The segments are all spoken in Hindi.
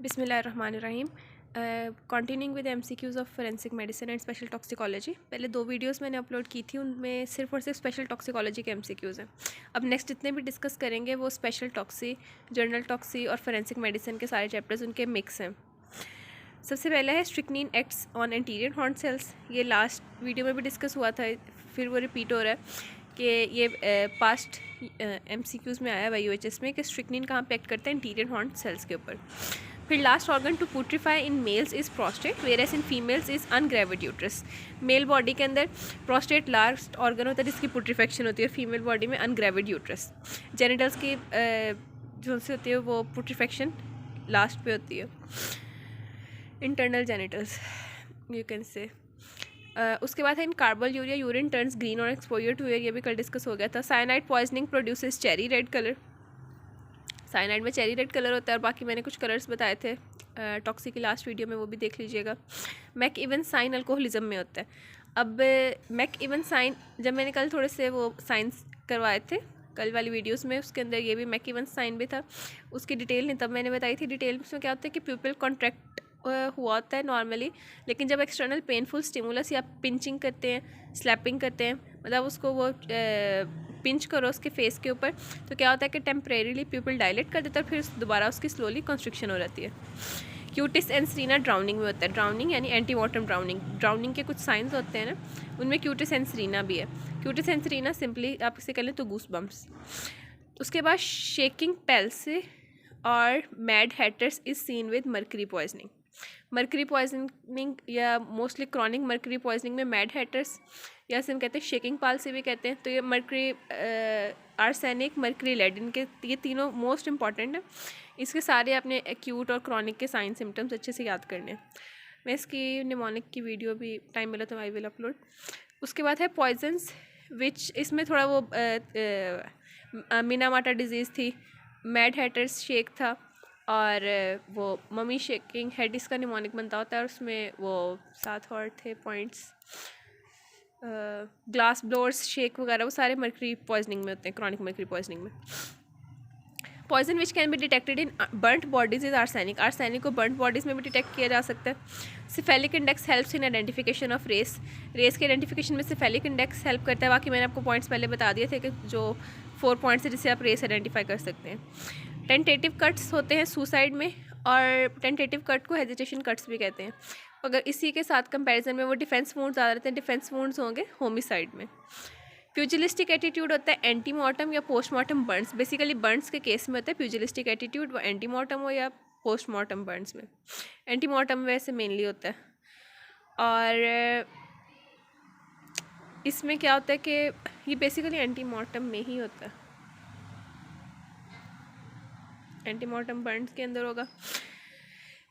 बिस्मिल्लाहिर्रहमानिर्रहीम। Continuing with MCQs of forensic medicine and special toxicology. पहले 2 वीडियोस मैंने अपलोड की थी, उनमें सिर्फ और सिर्फ स्पेशल टॉक्सिकोलॉजी के एमसीक्यूज़ हैं। अब नेक्स्ट जितने भी डिस्कस करेंगे वो स्पेशल टॉक्सी, जनरल टॉक्सी और फोरेंसिक मेडिसिन के सारे चैप्टर्स उनके मिक्स हैं। सबसे पहला है strychnine acts on anterior horn cells. ये लास्ट वीडियो में भी डिस्कस हुआ था, फिर वो रिपीट हो रहा है कि ये पास्ट एमसीक्यूज़ में आया है यूएचएस में कि स्ट्रिक्नीन कहाँ पे एक्ट करता है एंटीरियर हॉर्न सेल्स के ऊपर। फिर last organ to putrefy in males is prostate whereas in females is ungravid uterus. Male body के अंदर प्रोस्टेट लास्ट ऑर्गन होता है जिसकी पुट्रीफेक्शन होती है, और फीमेल बॉडी में अनग्रेविड यूट्रस। जेनिटल्स की जो से होती है वो पुट्रीफेक्शन लास्ट पे होती है, internal genitals you can say. उसके बाद है in carboluria urine turns green और एक्सपोजर टू एयर, ये भी कल डिस्कस हो गया था। Cyanide poisoning produces cherry red colour. Cyanide में चेरी रेड कलर होता है, और बाकी मैंने कुछ कलर्स बताए थे टॉक्सी की लास्ट वीडियो में, वो भी देख लीजिएगा। मैक इवन साइन अल्कोहलिज्म में होता है। अब मैक इवन साइन जब मैंने कल थोड़े से वो साइंस करवाए थे कल वाली वीडियोस में, उसके अंदर ये भी मैक इवन साइन भी था। उसकी डिटेल नहीं तब मैंने बताई थी। डिटेल उसमें क्या होता है कि प्यूपिल कॉन्ट्रैक्ट हुआ होता है नॉर्मली, लेकिन जब एक्सटर्नल पेनफुल स्टिमुलस या पिंचिंग करते हैं, स्लैपिंग करते हैं, मतलब उसको वो पिंच करो उसके फेस के ऊपर, तो क्या होता है कि टेम्परेरीली प्यूपिल डायलेट कर देता है, फिर दोबारा उसकी स्लोली कंस्ट्रक्शन हो जाती है। क्यूटिस एंसरीना ड्राउनिंग में होता है। ड्राउनिंग यानी एंटी वाटम ड्राउनिंग। ड्राउनिंग के कुछ साइंस होते हैं ना, उनमें क्यूटिस एंसरीना भी है। क्यूटिस एंसरीना सिंपली आप इसे कह लें तो गूस बम्प्स। उसके बाद शेकिंग पेल्स और mad haters is seen with mercury poisoning. Mercury poisoning या मोस्टली क्रॉनिक मर्करी पॉइजनिंग में मैड हैटर्स या से हम कहते हैं शेकिंग पाल से भी कहते हैं। तो ये मर्करी आर्सेनिक, मर्करी लेड, इनके ये तीनों मोस्ट इंपॉर्टेंट है। इसके सारे अपने एक्यूट और क्रॉनिक के साइन सिम्टम्स अच्छे से याद करने हैं। मैं इसकी निमोनिक की वीडियो भी टाइम मिला तो आई विल अपलोड। उसके बाद है पॉइजन्स विच, इसमें थोड़ा वो मिनामाटा डिजीज़ थी, मैड हैटर्स शेक था, और वो मम्मी शेकिंग हेड इसका निमोनिक बनता होता है, और उसमें वो 7 और थे पॉइंट्स, ग्लास ब्लोअर्स शेक वगैरह, वो सारे मर्करी पॉइजनिंग में होते हैं, क्रॉनिक मर्करी पॉइजनिंग में। Poison which can be detected in burnt bodies is arsenic. Arsenic को बर्nt बॉडीज़ में भी डिटेक्ट किया जा सकता है। Cephalic index helps in identification of race. Race के आइडेंटिफिकेशन में सिफेलिक इंडेक्स हेल्प करता है। बाकी मैंने आपको पॉइंट्स पहले बता दिए थे कि जो 4 पॉइंट्स है जिससे आप रेस आइडेंटिफाई कर सकते हैं। टेंटेटिव कट्स होते हैं सुसाइड में, और टेंटेटिव कट को हेजिटेशन कट्स भी कहते हैं। अगर इसी के साथ कंपैरिजन में वो डिफेंस वुंड्स ज़्यादा रहते हैं, डिफेंस वुंड्स होंगे होमिसाइड में। प्यूजिलिस्टिक एटीट्यूड होता है एंटी मॉर्टम या पोस्टमार्टम बर्न्स। बेसिकली बर्न्स के केस में होता है प्यूजिलिस्टिक एटीट्यूड, वो एंटी मॉर्टम हो या पोस्टमार्टम बर्न्स में। एंटी मॉर्टम वैसे मेनली होता है। और इसमें क्या होता है कि ये बेसिकली एंटी मॉर्टम में ही होता है, एंटी मॉर्टम बर्न्स के अंदर होगा।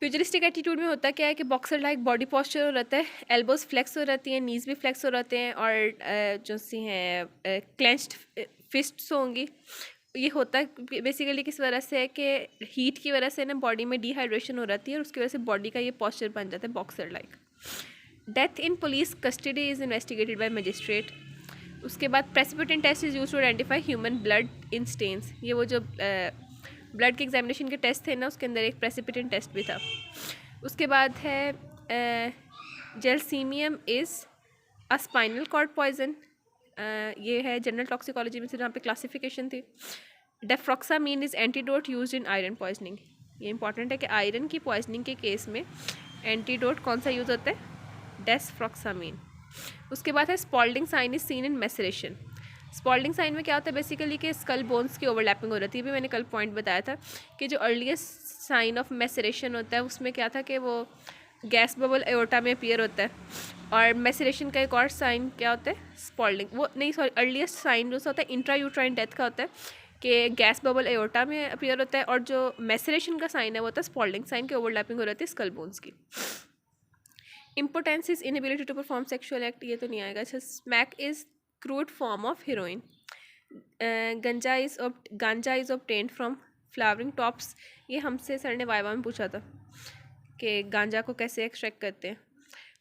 प्यूजिलिस्टिक एटीट्यूड में होता क्या है कि बॉक्सर लाइक बॉडी पॉस्चर हो रहता है, एल्बोज फ्लेक्स हो रहती हैं, नीज भी फ्लेक्स हो रहते हैं, और जो सी हैं क्लेंच्ड फिस्ट्स होंगी। ये होता है बेसिकली किस वजह से है कि हीट की वजह से ना बॉडी में डिहाइड्रेशन हो रहती है, और उसकी वजह से बॉडी का ये पॉस्चर बन जाता है boxer like. Death in police custody is investigated by magistrate. उसके बाद precipitant test is use to identify human blood in stains. ये वो जो ब्लड के एग्जामिनेशन के टेस्ट थे ना, उसके अंदर एक प्रेसिपिटेंट टेस्ट भी था। उसके बाद है gelsemium is a spinal cord poison. ये है जनरल टॉक्सिकोलॉजी में से जहाँ पे क्लासिफिकेशन थी। Deferoxamine is antidote used in iron poisoning. ये इंपॉर्टेंट है कि आयरन की पॉइजनिंग के केस में एंटीडोट कौन सा यूज़ होता है, डेस्फ्रॉक्सामीन। उसके बाद है Spalding sign is seen in maceration. Spalding sign में क्या होता है बेसिकली कि स्कल बोन्स की ओवरलैपिंग हो रही है। भी मैंने कल पॉइंट बताया था कि जो अर्लीस्ट साइन ऑफ मैसरेशन होता है उसमें क्या था कि वो गैस बबल एओर्टा में अपीयर होता है, और मैसरेशन का एक और साइन क्या होता है, स्पॉल्डिंग, वो नहीं सॉरी, अर्लीस्ट साइन जो होता है इंट्रा यूट्राइन डेथ का होता है कि गैस बबल एओर्टा में अपीयर होता है, और जो मैसरेशन का साइन है वो होता है स्पॉल्डिंग साइन की ओवरलैपिंग हो रही है स्कल बोन्स की। Impotence is inability to perform sexual act, ये तो नहीं आएगा। अच्छा, smack is crude form of heroin. Ganja is obtained from flowering tops. ये हमसे सर ने वाइवा में पूछा था कि गांजा को कैसे एक्सट्रैक्ट करते हैं।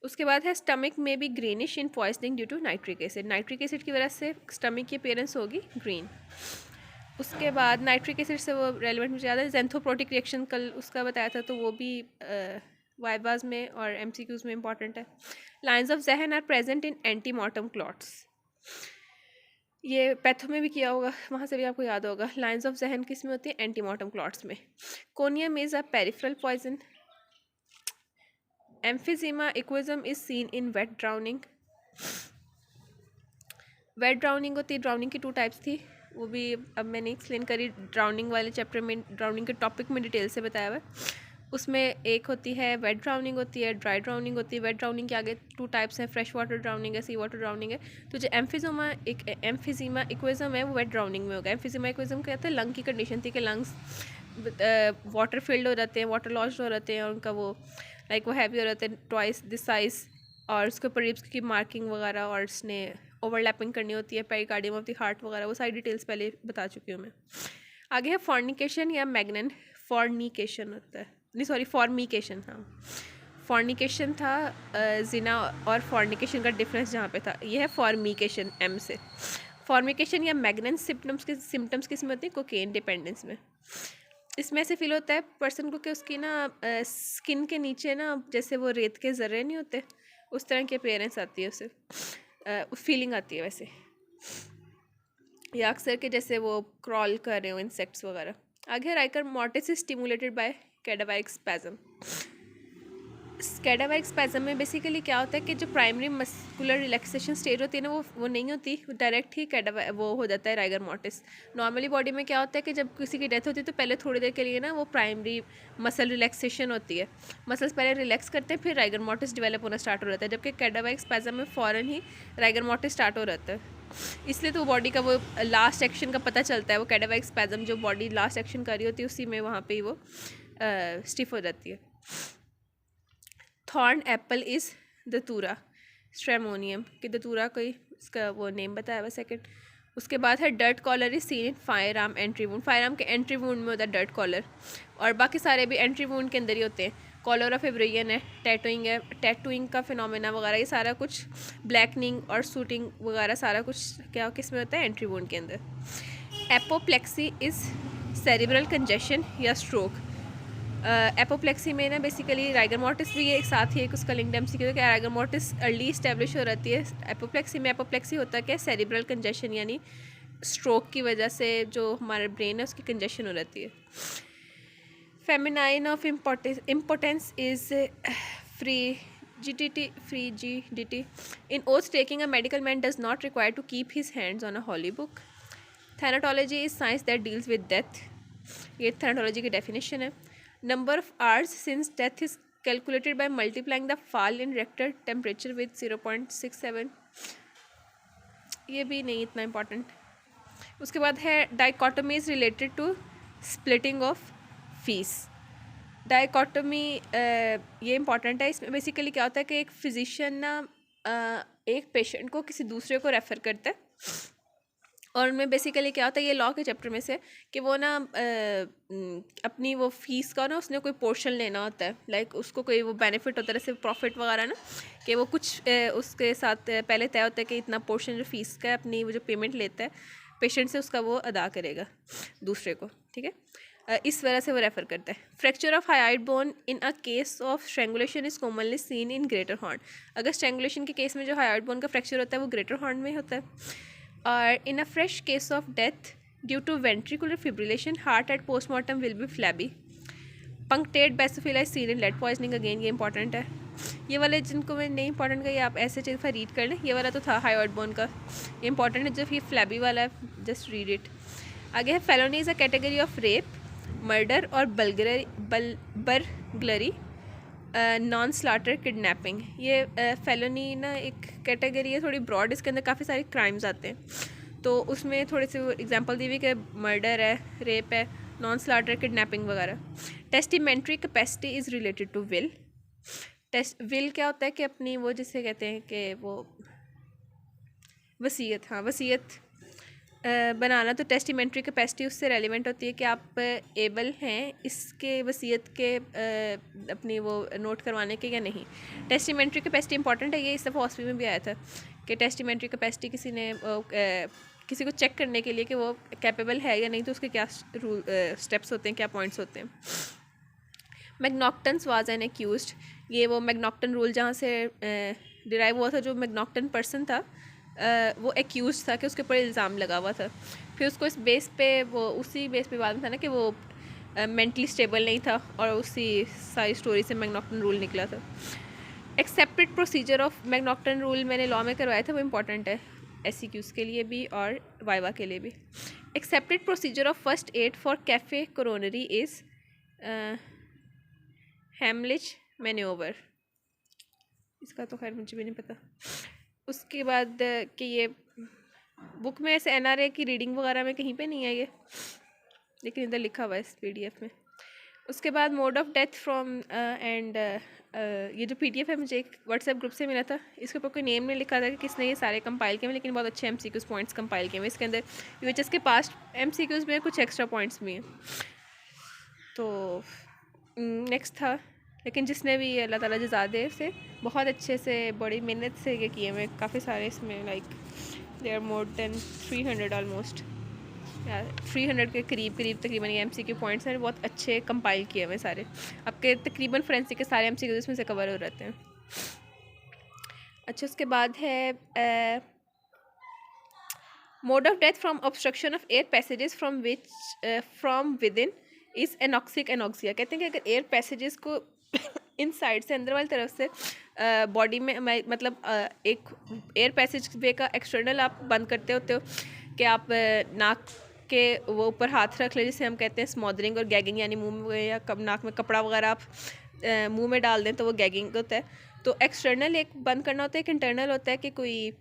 उसके बाद है स्टमक में भी greenish in poisoning due to nitric acid. Nitric acid की वजह से स्टमक की अपीयरेंस होगी ग्रीन। उसके बाद नाइट्रिक एसिड से वो रेलिवेंट मुझे याद है, जेंथोप्रोटिक रिएक्शन कल उसका बताया था, तो वो भी वाइवाज में और एमसीक्यूज में इंपॉर्टेंट है। Lines of Zahn are present in antemortem clots, ये पैथो में भी किया होगा, वहाँ से भी आपको याद होगा। लाइंस ऑफ ज़हन किस में होती है? एंटीमॉर्टम क्लॉट्स में। Conium is a peripheral poison. Emphysema aquosum is seen in wet drowning. Wet drowning होती है, ड्राउनिंग की 2 टाइप्स थी, वो भी अब मैंने एक्सप्लेन करी ड्राउनिंग वाले चैप्टर में, ड्राउनिंग के टॉपिक में डिटेल से बताया हुआ है। उसमें एक होती है वेट ड्राउनिंग होती है, ड्राई ड्राउनिंग होती है। वेट ड्राउनिंग के आगे 2 टाइप्स हैं, फ्रेश वाटर ड्राउनिंग है, सी वाटर ड्राउनिंग है। तो जो एम्फिजीमा इक्विज्म है वो वेट ड्राउनिंग में होगा। एम्फिजीमा इक्विज्म कहते हैं लंग की कंडीशन थी कि लंग्स वाटर फिल्ड हो जाते हैं, वाटर लॉस्ड हो जाते हैं, और उनका वो लाइक वो हैवी हो जाते हैं ट्वाइस दिस साइज, और उसके ऊपर रिब्स की मार्किंग वगैरह, और उसने ओवरलैपिंग करनी होती है, पेरिकार्डियम ऑफ द हार्ट वगैरह, वो सारी डिटेल्स पहले बता चुकी हूँ मैं। आगे है फॉर्निकेशन या मैग्नन। फॉर्निकेशन होता है, नहीं सॉरी फॉर्मिकेशन, हाँ फॉर्निकेशन था जिना, और फॉर्निकेशन का डिफरेंस जहाँ पे था ये है फॉर्मिकेशन, एम से। फॉर्मिकेशन या मैग्नन सिम्टम्स किस में होती है? कोकेन डिपेंडेंस में। इसमें ऐसे फील होता है पर्सन को कि उसकी ना स्किन के नीचे ना जैसे वो रेत के ज़र्रे नहीं होते, उस तरह की अपीयरेंस आती है उसे, फीलिंग आती है वैसे, या अक्सर के जैसे वो क्रॉल कर रहे हो इंसेक्ट्स वगैरह। आगे rigor mortis is stimulated by cadaveric spasm. Cadaveric spasm में बेसिकली क्या होता है कि जो प्राइमरी मस्कुलर रिलैक्सेशन स्टेज होती है ना वो नहीं होती, डायरेक्ट ही वो हो जाता है राइगर मॉर्टिस। नॉर्मली बॉडी में क्या होता है कि जब किसी की डेथ होती है तो पहले थोड़ी देर के लिए ना वो प्राइमरी मसल रिलैक्सेशन होती है, मसल्स पहले रिलैक्स करते हैं, फिर राइगर मॉर्टिस डेवलप होना स्टार्ट हो जाता है, जबकि कैडावरिक स्पैज्म में फ़ौरन ही राइगर मॉर्टिस स्टार्ट हो जाता है। इसलिए तो बॉडी का वो लास्ट एक्शन का पता चलता है, वो कैडावरिक स्पैज्म जो बॉडी लास्ट एक्शन कर रही होती है उसी में वहाँ पे ही वो स्टिफ हो जाती है। थॉर्न एप्पल इज़ दतूरा स्ट्रेमोनियम, कि दतूरा कोई इसका वो नेम बताया हुआ सेकंड। उसके बाद है dirt collar is seen in firearm entry wound. Firearm के एंट्री वूंड में होता है डर्ट कॉलर, और बाकी सारे भी एंट्री वूंड के अंदर ही होते हैं। कॉलर ऑफ एब्रियन है, टैटूइंग का फिनोमेना वगैरह, ये सारा कुछ ब्लैकनिंग और सूटिंग वगैरह सारा कुछ क्या किस में होता है? एंट्री वूंड के अंदर। एपोप्लेक्सी इज़ सेरिब्रल कंजेशन या स्ट्रोक। एपोप्लेक्सी में ना बेसिकली राइगर मॉर्टिस भी एक साथ ही एक उसका लिंक एमसीक्यू है कि राइगर मॉर्टिस अर्ली इस्टेब्लिश हो रहती है एपोप्लेक्सी में। एपोप्लेक्सी होता है क्या? सेरिब्रल कंजेशन, यानी स्ट्रोक की वजह से जो हमारा ब्रेन है उसकी कंजेशन हो रहती है। Feminine of impotence is frigidity. In oath taking a medical man does not require to keep his hands on a holy book. Thanatology is science that deals with death, ये थैनाटोलॉजी की डेफिनेशन है। Number of hours since death is calculated by multiplying the fall in rectal temperature with 0.67, ये भी नहीं इतना इम्पॉर्टेंट। उसके बाद है dichotomy is related to splitting of fees. Dichotomy ये इंपॉर्टेंट है, इसमें बेसिकली क्या होता है कि एक फिजिशियन ना एक पेशेंट को किसी दूसरे को रेफ़र करता है, और उनमें बेसिकली क्या होता है ये लॉ के चैप्टर में से कि वो ना अपनी वो फीस का ना उसने कोई पोर्शन लेना होता है, लाइक उसको कोई वो बेनिफिट होता है जैसे प्रॉफिट वगैरह ना, कि वो कुछ उसके साथ पहले तय होता है कि इतना पोर्शन जो फीस का है अपनी वो जो पेमेंट लेता है पेशेंट से उसका वो अदा करेगा दूसरे को, ठीक है। इस वजह से वो रेफ़र करता है। Fracture of hide bone in a case of strangulation is commonly seen in greater horn. अगर स्ट्रेंगुलेशन के केस में जो हाइड बोन का फ्रैक्चर होता है वो ग्रेटर हॉर्न में होता है। और in a fresh case of death due to ventricular fibrillation heart at postmortem will be flabby. Punctate basophilia is seen in lead poisoning, again ये इंपॉर्टेंट है। ये वाले जिनको मैं नहीं इंपॉर्टेंट का ये आप ऐसे चीज़ का रीड कर लें, ये वाला तो था हाइड बोन का, ये इंपॉर्टेंट है। जब ये फ्लैबी वाला है जस्ट रीड इट। आगे है felony is a category of rape, murder और बर्गलरी, नॉन स्लाटर किडनैपिंग। ये फेलोनी ना एक कैटेगरी है थोड़ी ब्रॉड, इसके अंदर काफ़ी सारे क्राइम्स आते हैं, तो उसमें थोड़े से एग्जांपल दी हुई कि मर्डर है, रेप है, नॉन स्लाटर किडनैपिंग वगैरह। Testamentary capacity is related to will. Will क्या होता है कि अपनी वो जिसे कहते हैं कि वो वसीयत, हाँ वसीयत बनाना, तो टेस्टिमेंट्री कैपेसिटी उससे रेलिवेंट होती है कि आप एबल हैं इसके वसीयत के अपनी वो नोट करवाने के या नहीं। टेस्टिमेंट्री कैपेसिटी इंपॉर्टेंट है, ये इस दफ़ा हॉस्पिटल में भी आया था कि टेस्टिमेंट्री कैपेसिटी किसी ने किसी को चेक करने के लिए कि वो कैपेबल है या नहीं, तो उसके क्या रूल स्टेप्स होते हैं, क्या पॉइंट्स होते हैं। मैकनॉक्टन्स वाज एन एक्यूज्ड, ये वो मैकनॉक्टन रूल जहाँ से डिराइव हुआ था, जो मैकनॉक्टन पर्सन था वो एक्यूज था कि उसके ऊपर इल्ज़ाम लगा हुआ था। फिर उसको इस बेस पे वो उसी बेस पे बाद में था ना कि वो मेंटली स्टेबल नहीं था, और उसी सारी स्टोरी से मैकनॉक्टन रूल निकला था। एक्सेप्टेड प्रोसीजर ऑफ मैकनॉक्टन रूल मैंने लॉ में करवाया था, वो इंपॉर्टेंट है SCQs के लिए भी और वाइवा के लिए भी। Accepted procedure of first aid for cafe coronary is Heimlich manoeuvre, इसका तो खैर मुझे भी नहीं पता। उसके बाद कि ये बुक में ऐसे NRA की रीडिंग वगैरह में कहीं पे नहीं है ये, लेकिन इधर लिखा हुआ है इस PDF में। उसके बाद mode of death from and ये जो PDF है मुझे एक व्हाट्सएप ग्रुप से मिला था, इसके ऊपर कोई नेम नहीं लिखा था कि किसने ये सारे कंपाइल किए हैं, लेकिन बहुत अच्छे MCQs पॉइंट्स कंपाइल किए हैं। इसके अंदर UHS के पास्ट MCQs में कुछ एक्स्ट्रा पॉइंट्स भी हैं। तो नेक्स्ट था, लेकिन जिसने भी अल्लाह ताला जज़ा दे उसे, बहुत अच्छे से बड़ी मेहनत से ये किए हुए काफ़ी सारे, इसमें like they are more than 300 almost, या 300 के करीब तकरीबन ये MCQ पॉइंट्स हैं, बहुत अच्छे कंपाइल किए हुए सारे। आपके तकरीबन फोरेंसिक के सारे MCQ इसमें से कवर हो रहते हैं। अच्छा, उसके बाद है mode of death from obstruction of air passages from which from with in is anoxic anoxia. कहते हैं कि अगर एयर पैसेजेस को इन साइड से अंदर वाली तरफ से बॉडी में मतलब एक एयर पैसेज वे का एक्सटर्नल आप बंद करते होते हो कि आप नाक के वो ऊपर हाथ रख ले, जिसे हम कहते हैं स्मॉदरिंग और गैगिंग, यानी मुंह में या नाक में कपड़ा वगैरह आप मुंह में डाल दें तो वो गैगिंग होता है। तो एक्सटर्नल एक बंद करना होता है, एक इंटरनल होता है कि कोई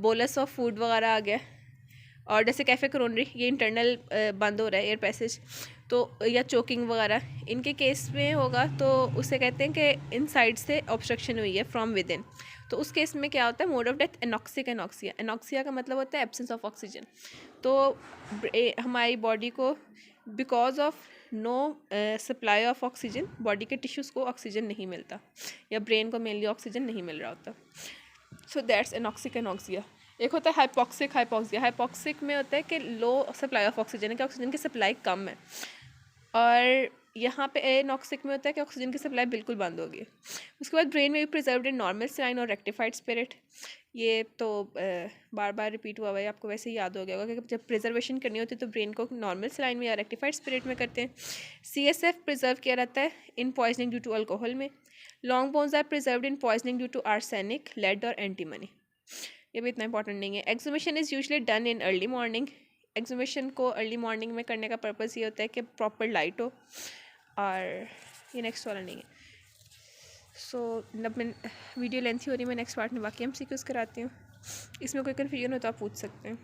बोलस ऑफ फूड वगैरह आ गया, और जैसे कैफे कोरोनरी ये इंटरनल बंद हो रहा है एयर पैसेज, तो या चोकिंग वगैरह इनके केस में होगा तो उसे कहते हैं कि इन साइड से ऑब्स्ट्रक्शन हुई है फ्रॉम विद इन। तो उस केस में क्या होता है, mode of death anoxic anoxia. Anoxia का मतलब होता है एब्सेंस ऑफ ऑक्सीजन। तो हमारी बॉडी को because of no supply of oxygen, body के टिश्यूज़ को ऑक्सीजन नहीं मिलता, या ब्रेन को मेनली ऑक्सीजन नहीं मिल रहा होता। So that's anoxic anoxia. एक होता है हाइपॉक्सिक हाइपॉक्सिया। हाइपॉक्सिक में होता है कि लो सप्लाई ऑफ ऑक्सीजन है, कि ऑक्सीजन की सप्लाई कम है, और यहाँ पे एनॉक्सिक में होता है कि ऑक्सीजन की सप्लाई बिल्कुल बंद हो गई। उसके बाद ब्रेन में भी प्रिजर्व्ड इन नॉर्मल सलाइन और रेक्टिफाइड स्पिरिट। ये तो बार बार रिपीट हुआ है, आपको वैसे ही याद हो गया होगा कि जब प्रिजर्वेशन करनी होती है तो ब्रेन को नॉर्मल सलाइन में या रेक्टिफाइड स्पिरिट में करते हैं। CSF प्रिजर्व किया रहता है in poisoning due to alcohol में। Long bones are preserved in poisoning due to arsenic, lead और एंटीमनी। ये भी इतना इंपॉर्टेंट नहीं है। Exhumation is usually done in early morning. Exhumation को अर्ली मॉर्निंग में करने का पर्पस ये होता है कि प्रॉपर लाइट हो, और ये नेक्स्ट वाला नहीं है। सो मतलब मैं वीडियो लेंथी हो रही है, मैं नेक्स्ट पार्ट में बाकी MCQs कराती हूँ। इसमें कोई कन्फ्यूजन हो तो आप पूछ सकते हैं।